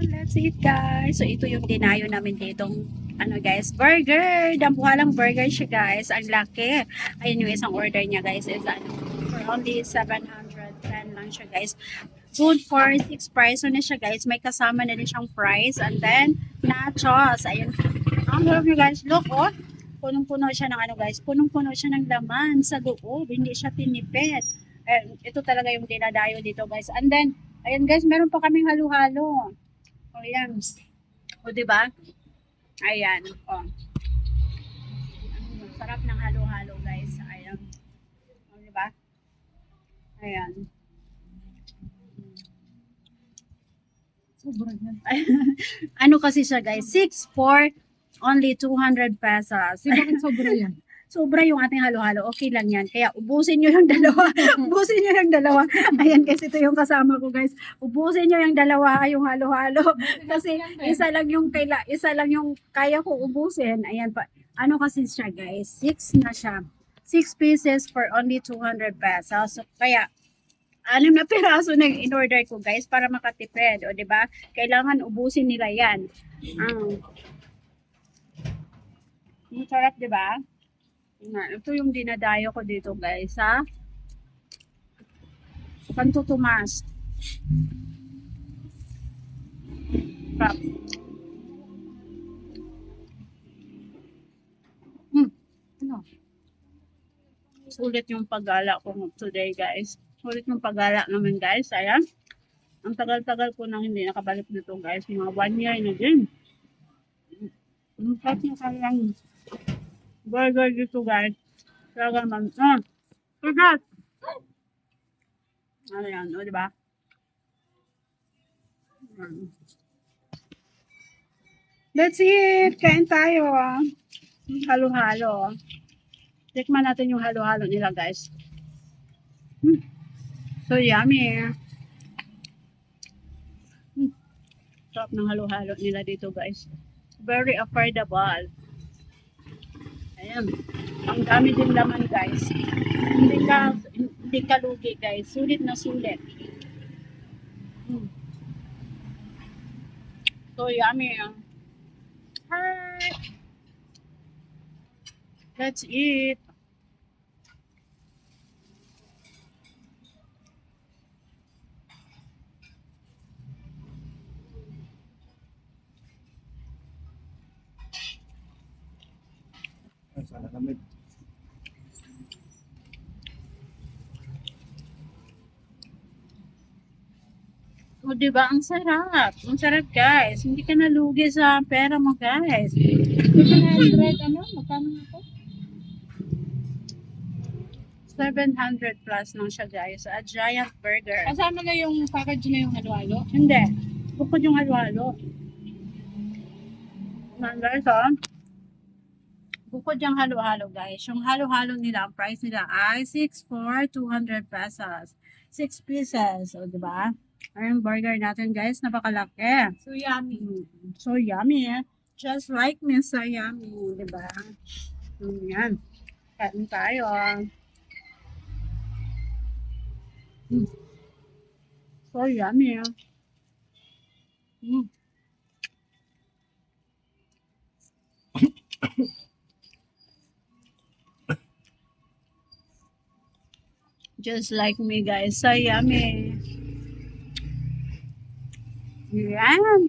Let's eat guys. So ito yung dinayo namin ditong ano guys, burger. Dambuhalang burger siya guys. Ang laki. Ayun yung isang order niya guys is ano, for only 710 lang siya guys. Good for 6 person na siya guys. May kasama na rin siyang fries and then nachos. Ayun. Ang loob niya guys. Look oh. Punong-puno siya ng ano guys. Punong-puno siya ng laman sa loob. Hindi siya tinipid. Ito talaga yung dinadayo dito guys. And then, ayan guys, meron pa kaming halo-halo. O yan. O diba? Ayan. O. Sarap ng halo-halo guys. Ayan. O diba? Ayan. Sobra yan. Ano kasi siya guys? 6 for only 200 pesos. Bakit sobra yan? Sobra yung ating halo-halo. Okay lang yan. Kaya ubusin nyo yung dalawa. Ubusin nyo yung dalawa. Ayan guys, ito yung kasama ko guys. Ubusin nyo yung dalawa, yung halo-halo. Kasi isa lang yung kaya ko ubusin. Ayan pa. Ano kasi siya guys? 6 na siya. 6 pieces for only 200 pesos. So, kaya 6 na piraso na yung in-order ko guys para makatipid. O diba? Kailangan ubusin nila yan. Ang sarap diba? Ito yung dinadayo ko dito guys sa Santo Tomas. Sarap. Ano? Sulit yung paggala ko today guys. Sulit yung paggala naman guys. Ayan. Ang tagal-tagal ko nang hindi nakabalik dito guys. Mga 1 year na din. Ang sarap yung kanilang burger dito guys. Talaga naman. Sugat! Ano yan? O diba? Let's eat! Kain tayo. Halo-halo. Tikman natin yung halo-halo nila guys. So yummy. Sarap ng halo-halo nila dito guys. Very affordable. Ayan. Ang dami din laman guys. Hindi ka lugi guys. Sulit na sulit. So yummy. Hi! Let's eat. Sana kami. O diba? Ang sarap. Ang sarap guys. Hindi ka nalugi sa pera mo guys. 700, ano? Magkano nga po? 700 plus lang siya guys. A giant burger. Kasama na yung package na yung halo-halo? Hindi. Bukod yung halo-halo. Guys, bukod yung halo-halo guys. Yung halo-halo nila, ang price nila ay 6 for 200 pesos. 6 pieces. O, diba? Ang burger natin guys, napakalaki. So yummy. So yummy. Just like me, so yummy. Diba? Yan. Kain tayo. So yummy. Just like me guys, so yummy. Yan.